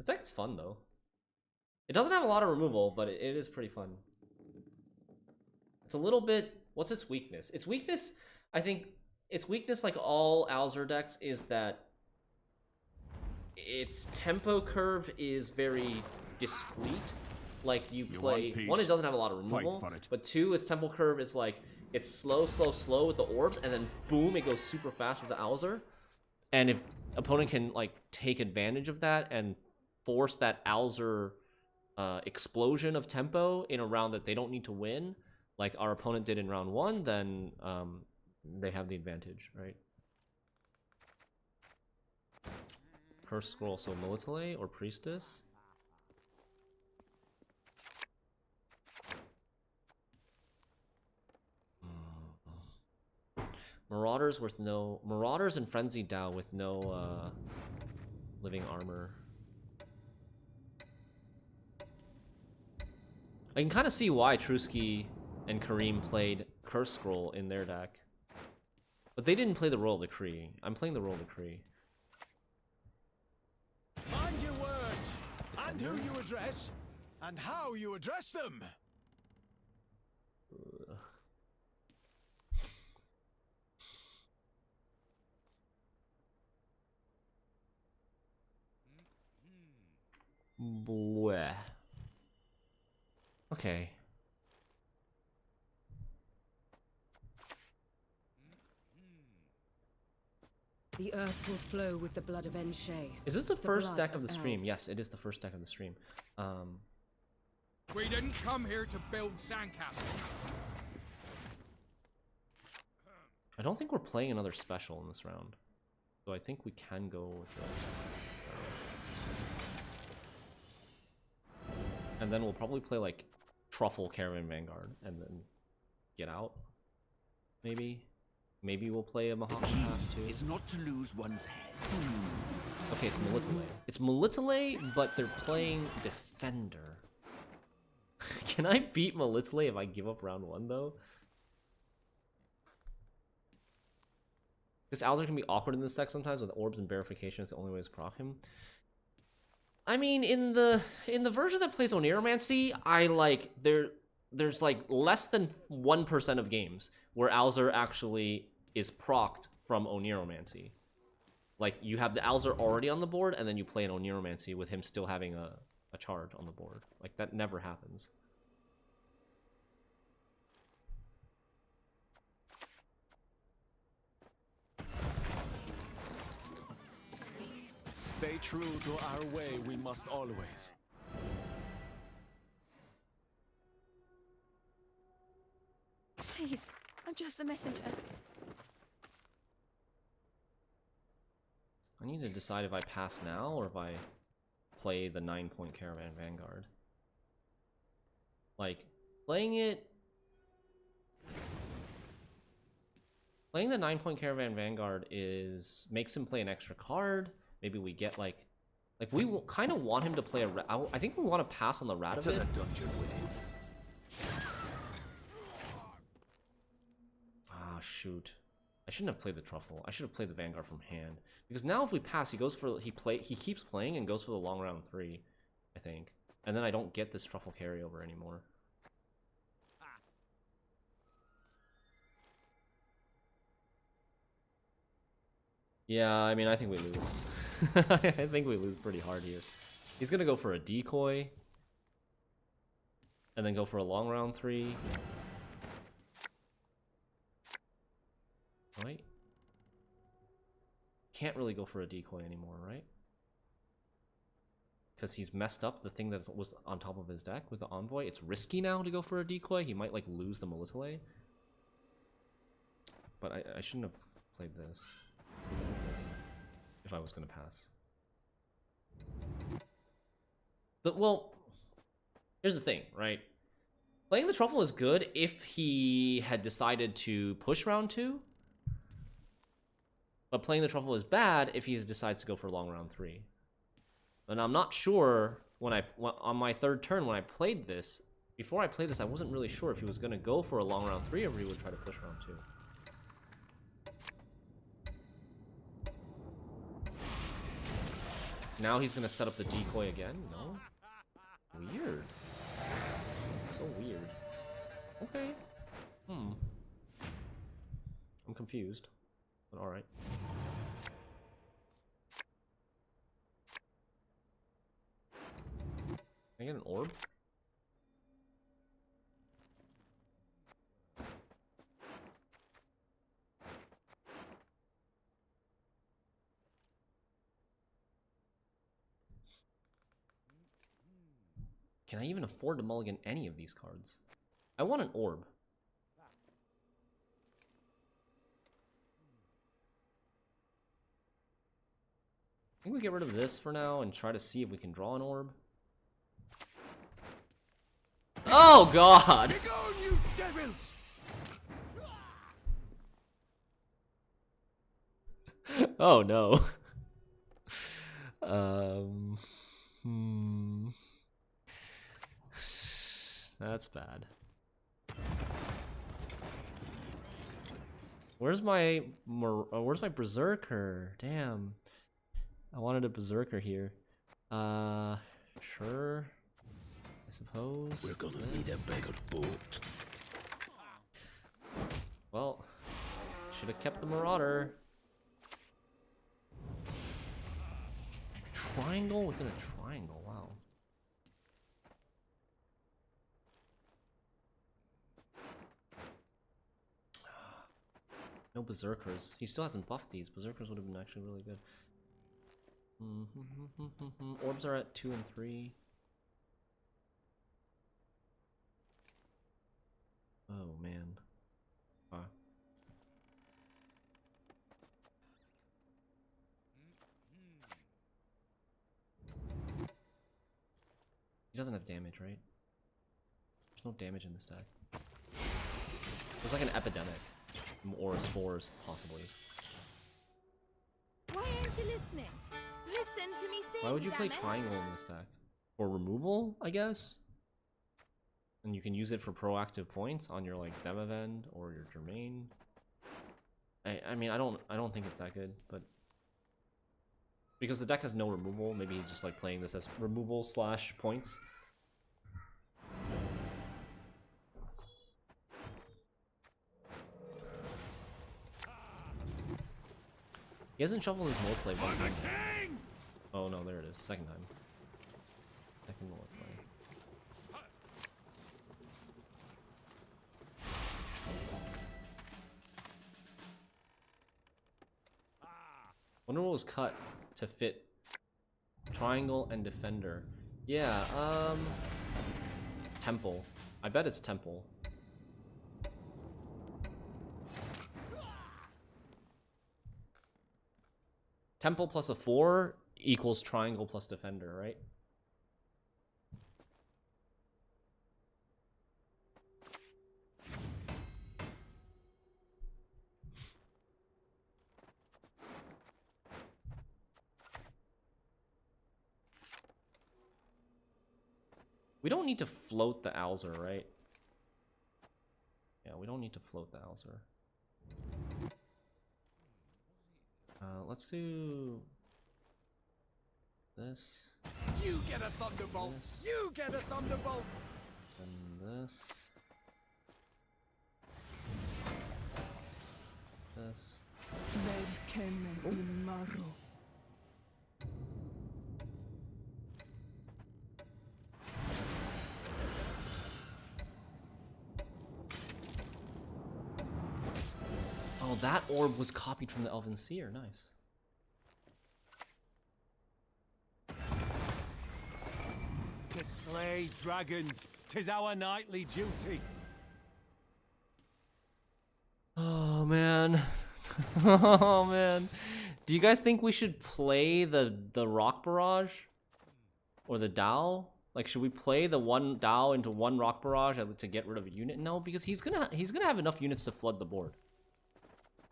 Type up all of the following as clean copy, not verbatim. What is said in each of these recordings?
deck's fun though. It doesn't have a lot of removal, but it is pretty fun. It's a little bit... What's its weakness? Its weakness, I think, its weakness, like all Alzur decks, is that its tempo curve is very discreet. Like, you play... One, it doesn't have a lot of removal, but two, its tempo curve is like, it's slow, slow, slow with the orbs, and then boom, it goes super fast with the Alzur. And if opponent can, like, take advantage of that and force that Alzur explosion of tempo in a round that they don't need to win, like our opponent did in round 1, then they have the advantage, right? Curse Scroll, so Melitele or Priestess? Marauders with no... Marauders and Frenzied Dao with no living armor. I can kind of see why Trusky and Kareem played Curse Scroll in their deck. But they didn't play the Royal Decree. I'm playing the Royal Decree. Mind your words, and who you address, and how you address them. Bleh. Okay. The earth will flow with the blood of Enshe. Is this the first deck of the stream? Yes, it is the first deck of the stream. We didn't come here to build sandcastles. I don't think we're playing another special in this round. So I think we can go with this. And then we'll probably play like Truffle Caravan Vanguard and then get out. Maybe. Maybe we'll play a Mahaka Pass too. It's not to lose one's head. Okay, it's Melitele. It's Melitele, but they're playing Defender. Can I beat Melitele if I give up round 1 though? This Alzur can be awkward in this deck sometimes with orbs and verification. It's the only way to proc him. I mean, in the version that plays Oniromancy, I like there's like less than 1% of games where Alzur actually is procced from Oniromancy. Like, you have the Alzur already on the board, and then you play an Oniromancy with him still having a charge on the board. Like, that never happens. Stay true to our way, we must always. Please, I'm just a messenger. I need to decide if I pass now or if I play the 9-point Caravan Vanguard. Like, playing the 9-point Caravan Vanguard makes him play an extra card. Maybe we get like we kind of want him to play I think we want to pass on the Rat of To it. the dungeon with him. Ah, shoot. I shouldn't have played the Truffle. I should have played the Vanguard from hand. Because now if we pass, he keeps playing and goes for the long round 3, I think. And then I don't get this Truffle carryover anymore. Yeah, I mean, I think we lose. I think we lose pretty hard here. He's gonna go for a decoy. And then go for a long round 3. Right? Can't really go for a decoy anymore, right? Because he's messed up the thing that was on top of his deck with the Envoy. It's risky now to go for a decoy. He might, like, lose the Melitele. But I shouldn't have played this. If I was going to pass. Well, here's the thing, right? Playing the Truffle is good if he had decided to push round 2. But playing the Truffle is bad if he decides to go for long round 3. And I'm not sure on my 3rd turn when I played this, before I played this, I wasn't really sure if he was going to go for a long round 3 or if he would try to push round 2. Now he's gonna set up the decoy again? No? Weird. So weird. Okay. I'm confused. But alright. Can I get an orb? Can I even afford to mulligan any of these cards? I want an orb. I think we get rid of this for now and try to see if we can draw an orb. Oh god! Be gone, you devils! Oh no. That's bad. Where's my berserker? Damn. I wanted a berserker here. Sure. I suppose. We're gonna need a bigger boat. Well, should have kept the marauder. Triangle within a triangle. Wow. No berserkers. He still hasn't buffed these. Berserkers would have been actually really good. Orbs are at 2 and 3. Oh man. Wow. He doesn't have damage, right? There's no damage in this deck. There's like an epidemic. Or spores, possibly. Why aren't you listening? Listen to me sing. Why would you play damn it. triangle in this deck? For removal, I guess? And you can use it for proactive points on your like Demavend or your Germain. I mean I don't think it's that good, but because the deck has no removal, maybe he's just like playing this as removal / points. He hasn't shuffled his Melitele one time. Oh no, there it is. Second time. Second Melitele. Wonder what was cut to fit triangle and defender. Yeah, temple. I bet it's temple. Temple plus a 4 equals triangle plus defender, right? We don't need to float the Alzur, right? Yeah, we don't need to float the Alzur. Let's do this. You get a thunderbolt! This. You get a thunderbolt! And this. This. Oh, that orb was copied from the Elven Seer. Nice. To slay dragons, 'tis our nightly duty. Oh man. Oh man. Do you guys think we should play the rock barrage? Or the Dow? Like, should we play the one Dow into one rock barrage to get rid of a unit? No, because he's gonna have enough units to flood the board.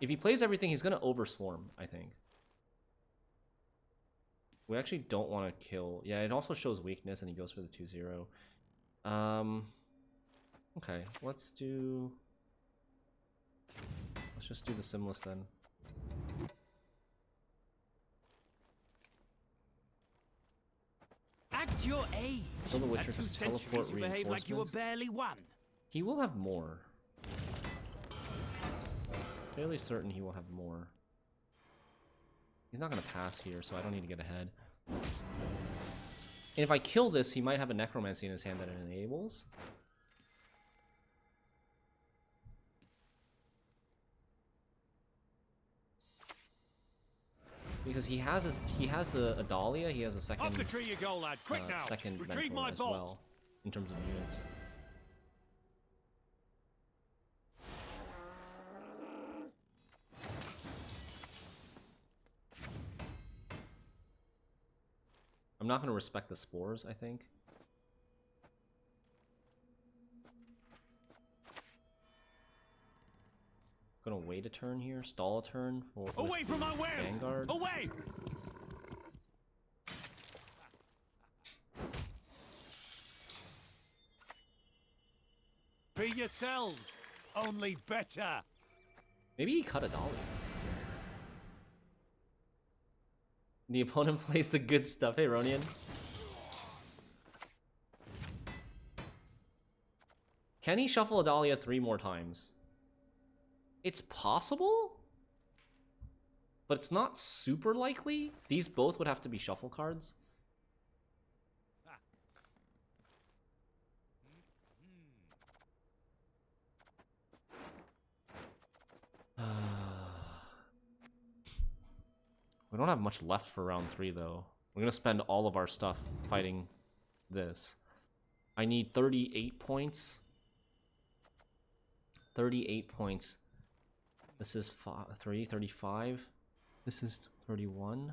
If he plays everything, he's gonna overswarm, I think. We actually don't want to kill. Yeah, it also shows weakness, and he goes for the 2-0. Okay, let's just do the Simless then. At your age, Kill the Witcher at 2 because centuries, teleport you behaved like you were reinforcements. barely one. He will have more. Fairly certain he will have more. He's not gonna pass here, so I don't need to get ahead. And if I kill this, he might have a necromancy in his hand that it enables. Because he has the Adalia, he has a second Up the tree you go, lad. Quick now. second Retrieve mentor my as bolt. well in terms of units. I'm not going to respect the spores, I think. Gonna wait a turn here, stall a turn for Away from my wares! Vanguard. Away! Be yourselves, only better. Maybe he cut a dollar. The opponent plays the good stuff. Hey, Ronian. Can he shuffle Adalia 3 more times? It's possible, but it's not super likely. These both would have to be shuffle cards. We don't have much left for round 3, though. We're gonna spend all of our stuff fighting this. I need 38 points. 38 points. This is 35. This is 31.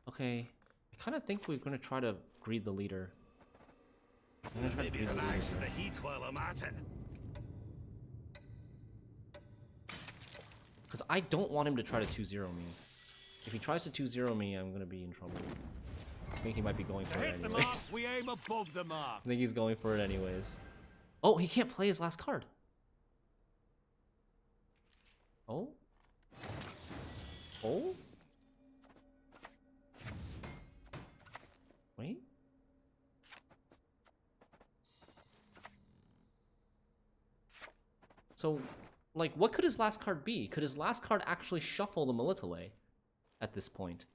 Okay. I kind of think we're gonna try to greed the leader. I'm gonna try to greed the leader. Because I don't want him to try to 2-0 me. If he tries to 2-0 me, I'm gonna be in trouble. I think he might be going for it Hit the mark, anyways. we aim above the mark. I think he's going for it anyways. Oh, he can't play his last card. Oh? Oh? Wait? So, like, what could his last card be? Could his last card actually shuffle the Melitele at this point?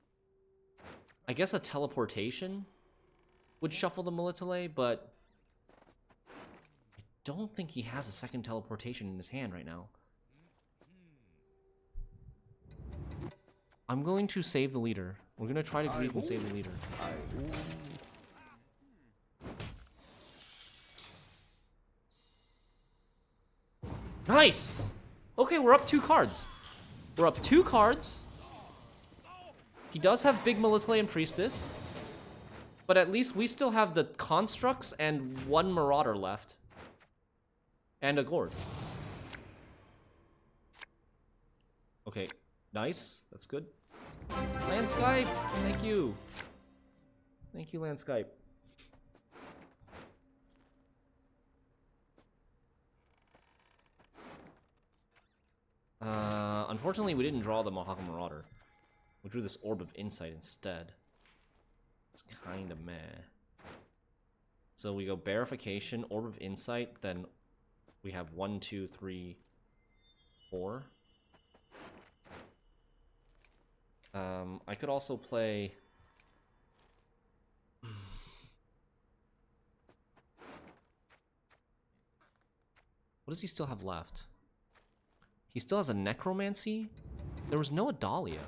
I guess a teleportation would shuffle the Melitele, but I don't think he has a second teleportation in his hand right now. I'm going to save the leader. We're going to try to grieve and save the leader. Nice! Okay, we're up 2 cards. We're up 2 cards. He does have big Melitele and Priestess. But at least we still have the Constructs and 1 Marauder left. And a Gourd. Okay, nice. That's good. Landscape! Thank you. Thank you, Landscape. Unfortunately, we didn't draw the Mohawk Marauder. We drew this Orb of Insight instead. It's kind of meh. So we go Bearification, Orb of Insight, then we have 1, 2, 3, 4. I could also play... What does he still have left? He still has a Necromancy? There was no Adalia.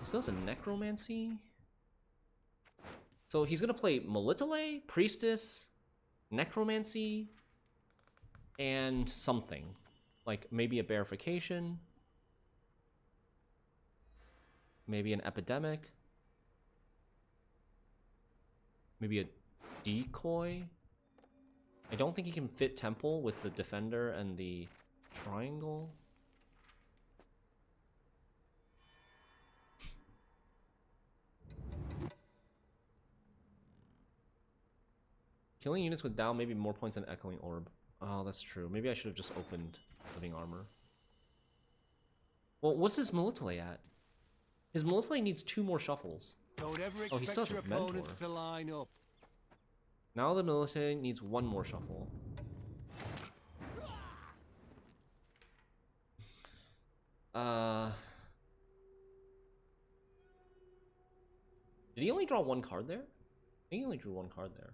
He still has a Necromancy? So he's gonna play Melitele, Priestess, Necromancy, and something. Like maybe a Bearification. Maybe an Epidemic. Maybe a Decoy. I don't think he can fit Temple with the Defender and the Triangle. Killing units with down maybe more points than Echoing Orb. Oh, that's true. Maybe I should have just opened Living Armor. Well, what's this Melitele at? His Melitele needs 2 more shuffles. Don't ever Oh, he still expect has your a mentor. opponents to line up. Now the Melitele needs 1 more shuffle. Did he only draw 1 card there? I think he only drew 1 card there.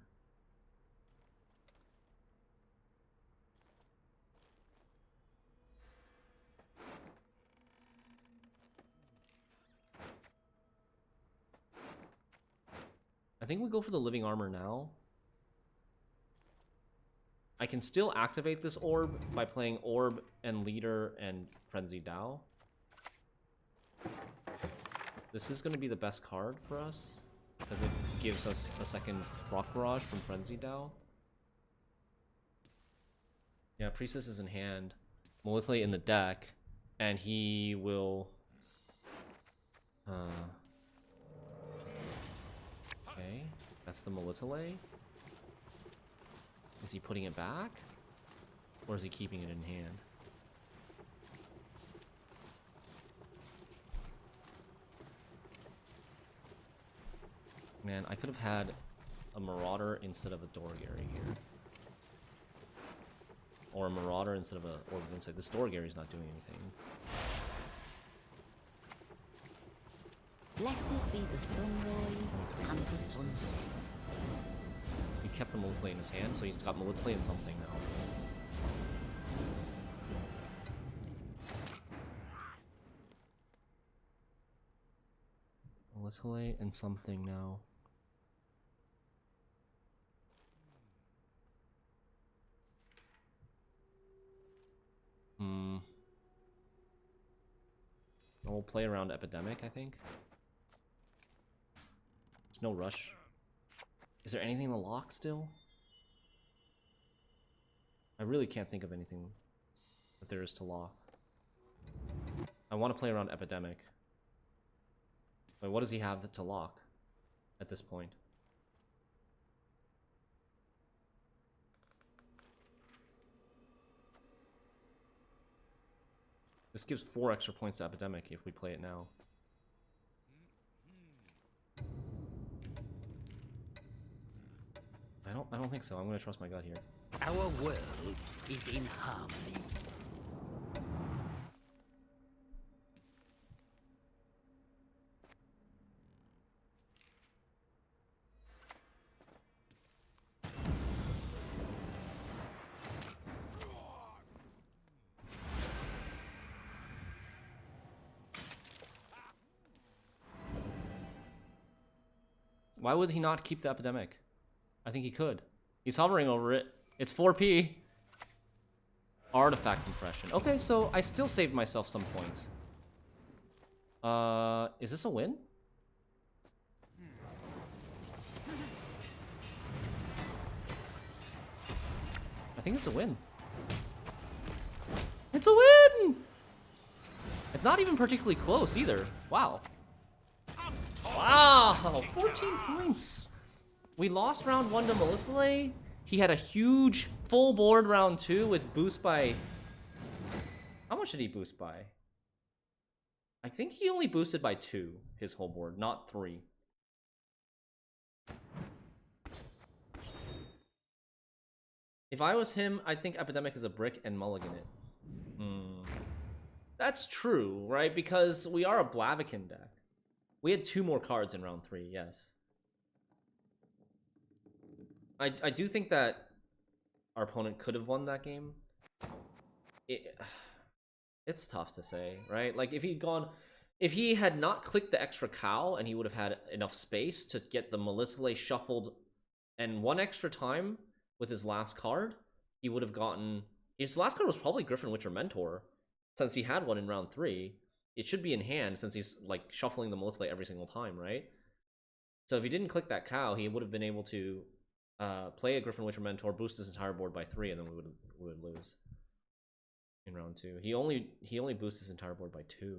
I think we go for the living armor now. I can still activate this orb by playing orb and leader and frenzy Dao. This is going to be the best card for us because it gives us a second rock barrage from frenzy Dao. Yeah, priestess is in hand, Melitele in the deck, and he will okay, that's the Melitele. Is he putting it back? Or is he keeping it in hand? Man, I could have had a Marauder instead of a Dorgary here. Or a Marauder instead of a Orb of Insight. This Dorgary's not doing anything. Blessed be the sunrise and the sunset. He kept the Melitele in his hand, so he's got Melitele and something now. Melitele and something now. We'll play around Epidemic, I think. There's no rush. Is there anything to lock still? I really can't think of anything that there is to lock. I want to play around Epidemic. Wait, what does he have to lock at this point? This gives 4 extra points to Epidemic if we play it now. I don't think so. I'm gonna trust my gut here. Our world is in harmony. Why would he not keep the Epidemic? I think he could. He's hovering over it. It's 4P. Artifact compression. Okay, so I still saved myself some points. Is this a win? I think it's a win. It's a win! It's not even particularly close either. Wow. Wow, 14 points. We lost round 1 to Melitele. He had a huge full board round 2 with boost by... How much did he boost by? I think he only boosted by 2, his whole board, not 3. If I was him, I think Epidemic is a brick and mulligan it. That's true, right? Because we are a Blaviken deck. We had 2 more cards in round 3, yes. I do think that our opponent could have won that game. It's tough to say, right? Like, if he had not clicked the extra cow and he would have had enough space to get the Melitele shuffled and 1 extra time with his last card, he would have gotten... His last card was probably Griffin Witcher Mentor, since he had one in round 3. It should be in hand since he's like shuffling the Melitele every single time, right? So if he didn't click that cow, he would have been able to play a Griffin Witcher Mentor, boost his entire board by 3, and then we would lose in round 2. He only boosts his entire board by 2.